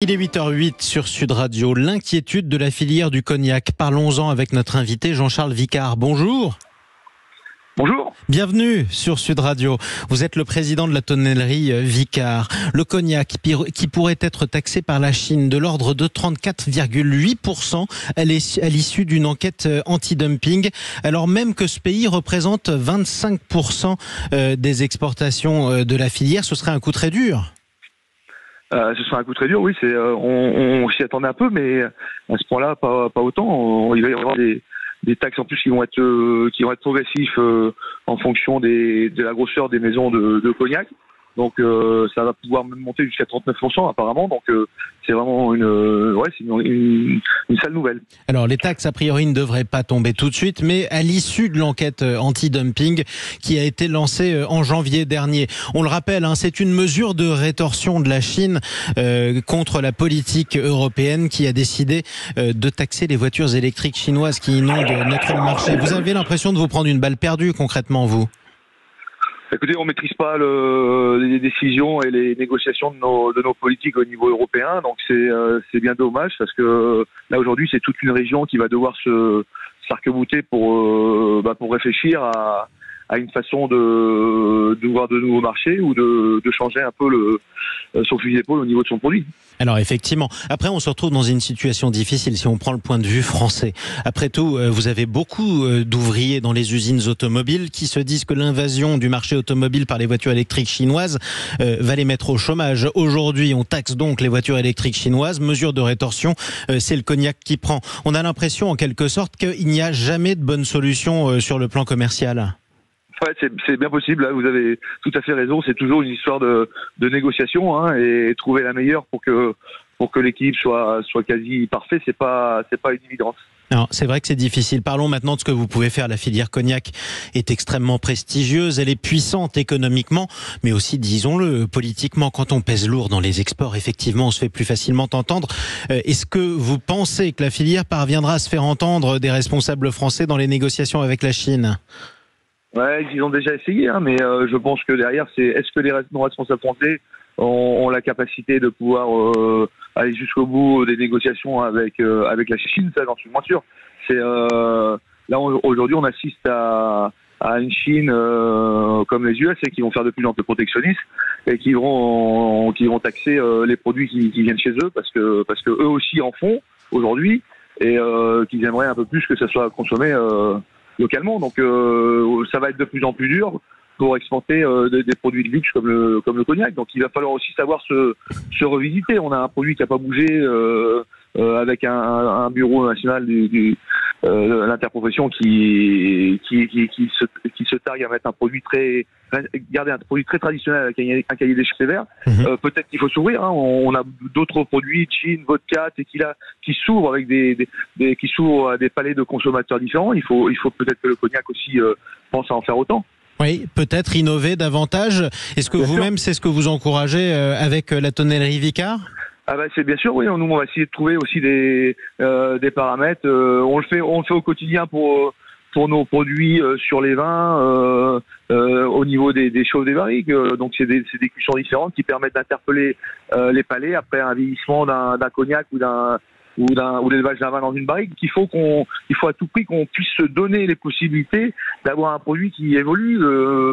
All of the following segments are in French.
Il est 8h08 sur Sud Radio. L'inquiétude de la filière du cognac. Parlons-en avec notre invité Jean-Charles Vicard. Bonjour. Bonjour. Bienvenue sur Sud Radio. Vous êtes le président de la tonnellerie Vicard. Le cognac qui pourrait être taxé par la Chine de l'ordre de 34,8% à l'issue d'une enquête anti-dumping, alors même que ce pays représente 25% des exportations de la filière. Ce serait un coup très dur. Ce sera un coup très dur, oui. On s'y attendait un peu, mais à ce point-là, pas autant. Il va y avoir des taxes en plus qui vont être progressifs en fonction de la grosseur des maisons de cognac. Donc ça va pouvoir même monter jusqu'à 39% apparemment. Donc c'est vraiment une sale nouvelle. Alors les taxes a priori ne devraient pas tomber tout de suite, mais à l'issue de l'enquête anti-dumping qui a été lancée en janvier dernier. On le rappelle, c'est une mesure de rétorsion de la Chine contre la politique européenne qui a décidé de taxer les voitures électriques chinoises qui inondent notre marché. Vous avez l'impression de vous prendre une balle perdue concrètement, vous ? Écoutez, on maîtrise pas les décisions et les négociations de nos politiques au niveau européen, donc c'est bien dommage parce que là aujourd'hui c'est toute une région qui va devoir s'arc-bouter pour réfléchir à une façon d'ouvrir de nouveaux marchés ou de changer un peu son fusil d'épaule au niveau de son produit. Alors effectivement, après on se retrouve dans une situation difficile si on prend le point de vue français. Après tout, vous avez beaucoup d'ouvriers dans les usines automobiles qui se disent que l'invasion du marché automobile par les voitures électriques chinoises va les mettre au chômage. Aujourd'hui, on taxe donc les voitures électriques chinoises. Mesure de rétorsion, c'est le cognac qui prend. On a l'impression en quelque sorte qu'il n'y a jamais de bonne solution sur le plan commercial. Ouais, c'est bien possible. Là, vous avez tout à fait raison. C'est toujours une histoire de négociation, et trouver la meilleure pour que l'équilibre soit quasi parfait. C'est pas une évidence. Non, c'est vrai que c'est difficile. Parlons maintenant de ce que vous pouvez faire. La filière cognac est extrêmement prestigieuse. Elle est puissante économiquement, mais aussi, disons-le, politiquement. Quand on pèse lourd dans les exports, effectivement, on se fait plus facilement entendre. Est-ce que vous pensez que la filière parviendra à se faire entendre des responsables français dans les négociations avec la Chine ? Ouais, ils ont déjà essayé, mais je pense que derrière, est-ce que nos responsables français ont la capacité de pouvoir aller jusqu'au bout des négociations avec la Chine? Ça, j'en suis moins sûr. Là aujourd'hui, on assiste à une Chine comme les US et qui vont faire de plus en plus protectionnistes et qui vont taxer les produits qui viennent chez eux parce que eux aussi en font aujourd'hui et qu'ils aimeraient un peu plus que ça soit consommé localement. Donc ça va être de plus en plus dur pour exporter des produits de luxe comme le cognac. Donc il va falloir aussi savoir se revisiter. On a un produit qui n'a pas bougé avec un bureau national de l'interprofession qui se targue à mettre garder un produit très traditionnel avec un cahier des charges sévère. Peut-être qu'il faut s'ouvrir. On a d'autres produits, gin, vodka, tequila, qui s'ouvrent avec qui s'ouvrent à des palais de consommateurs différents. Il faut peut-être que le cognac aussi pense à en faire autant. Oui, peut-être innover davantage. Est-ce que vous-même, c'est ce que vous encouragez avec la tonnellerie Vicard ? C'est bien sûr, oui. Nous, on va essayer de trouver aussi des paramètres. On le fait au quotidien pour nos produits sur les vins, au niveau des chauves des barriques. Donc c'est des cuissons différentes qui permettent d'interpeller les palais après un vieillissement d'un cognac ou l'élevage d'un vin dans une barrique. Il faut à tout prix qu'on puisse se donner les possibilités d'avoir un produit qui évolue,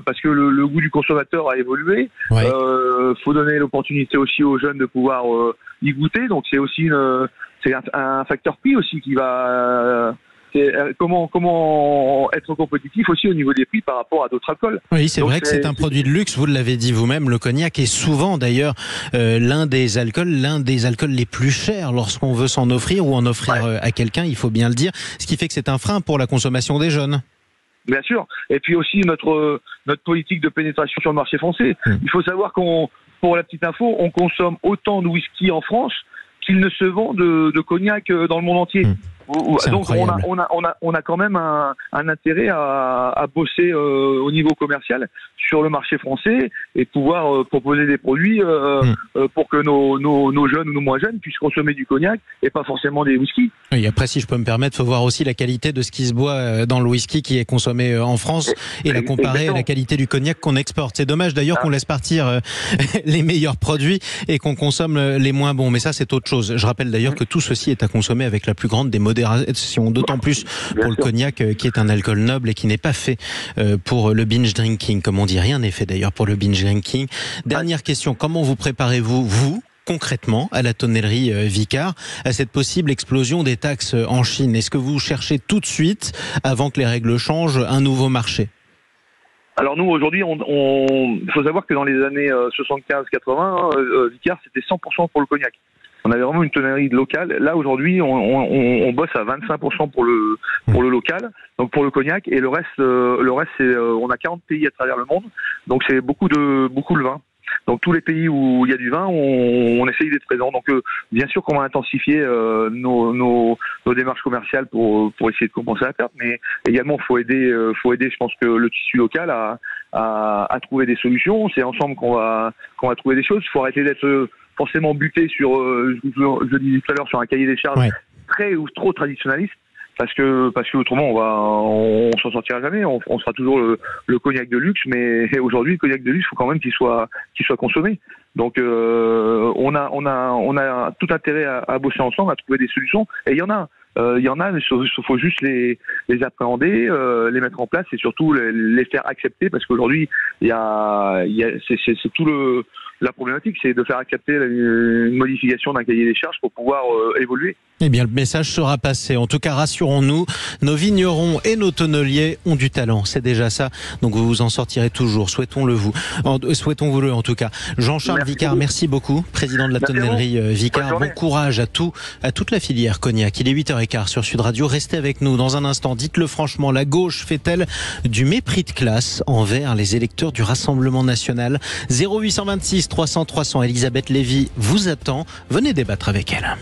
parce que le goût du consommateur a évolué. Ouais. Faut donner l'opportunité aussi aux jeunes de pouvoir y goûter. Donc c'est aussi un facteur prix aussi qui va. Comment être compétitif aussi au niveau des prix par rapport à d'autres alcools. Oui, c'est vrai que c'est un produit de luxe, vous l'avez dit vous-même, le cognac est souvent d'ailleurs l'un des alcools les plus chers lorsqu'on veut s'en offrir ou en offrir à quelqu'un, il faut bien le dire, ce qui fait que c'est un frein pour la consommation des jeunes. Bien sûr, et puis aussi notre politique de pénétration sur le marché français. Il faut savoir pour la petite info, on consomme autant de whisky en France qu'il ne se vend de cognac dans le monde entier. Donc on a quand même un intérêt à bosser au niveau commercial sur le marché français et pouvoir proposer des produits pour que nos jeunes ou nos moins jeunes puissent consommer du cognac et pas forcément des whisky. Et après, si je peux me permettre, il faut voir aussi la qualité de ce qui se boit dans le whisky qui est consommé en France et la comparer à la qualité du cognac qu'on exporte. C'est dommage d'ailleurs qu'on laisse partir les meilleurs produits et qu'on consomme les moins bons. Mais ça, c'est autre chose. Je rappelle d'ailleurs que tout ceci est à consommer avec la plus grande des modération, d'autant plus pour le cognac qui est un alcool noble et qui n'est pas fait pour le binge drinking, comme on dit. Rien n'est fait d'ailleurs pour le binge drinking. Dernière question, comment vous préparez-vous, concrètement, à la tonnellerie Vicard, à cette possible explosion des taxes en Chine? Est-ce que vous cherchez tout de suite, avant que les règles changent, un nouveau marché? Alors nous, aujourd'hui, il faut savoir que dans les années 75-80, Vicard, c'était 100% pour le cognac. On avait vraiment une tonnerie locale. Là, aujourd'hui, on bosse à 25% pour le local, donc pour le cognac, et le reste, c'est, on a 40 pays à travers le monde, donc c'est beaucoup de vin. Donc tous les pays où il y a du vin, on essaye d'être présent. Donc bien sûr qu'on va intensifier nos démarches commerciales pour essayer de compenser la perte, mais également faut aider. Je pense que le tissu local à trouver des solutions. C'est ensemble qu'on va trouver des choses. Il faut arrêter d'être forcément buté sur, je disais tout à l'heure, sur un cahier des charges très ou trop traditionnaliste. Parce que autrement on s'en sortira jamais. On sera toujours le cognac de luxe, mais aujourd'hui le cognac de luxe, faut quand même qu'il soit consommé. Donc on a tout intérêt à bosser ensemble, à trouver des solutions. Et il y en a. Mais il faut juste les appréhender, les mettre en place et surtout les faire accepter, parce qu'aujourd'hui c'est tout la problématique, c'est de faire accepter une modification d'un cahier des charges pour pouvoir évoluer. Eh bien, le message sera passé. En tout cas, rassurons-nous, nos vignerons et nos tonneliers ont du talent. C'est déjà ça. Donc, vous vous en sortirez toujours. Souhaitons-vous-le, en tout cas. Jean-Charles Vicard, merci beaucoup. Président de la tonnellerie Vicard. Bon courage à toute la filière cognac. Il est 8h15 sur Sud Radio. Restez avec nous dans un instant. Dites-le franchement, la gauche fait-elle du mépris de classe envers les électeurs du Rassemblement national? 0826 300 300. Elisabeth Lévy vous attend. Venez débattre avec elle.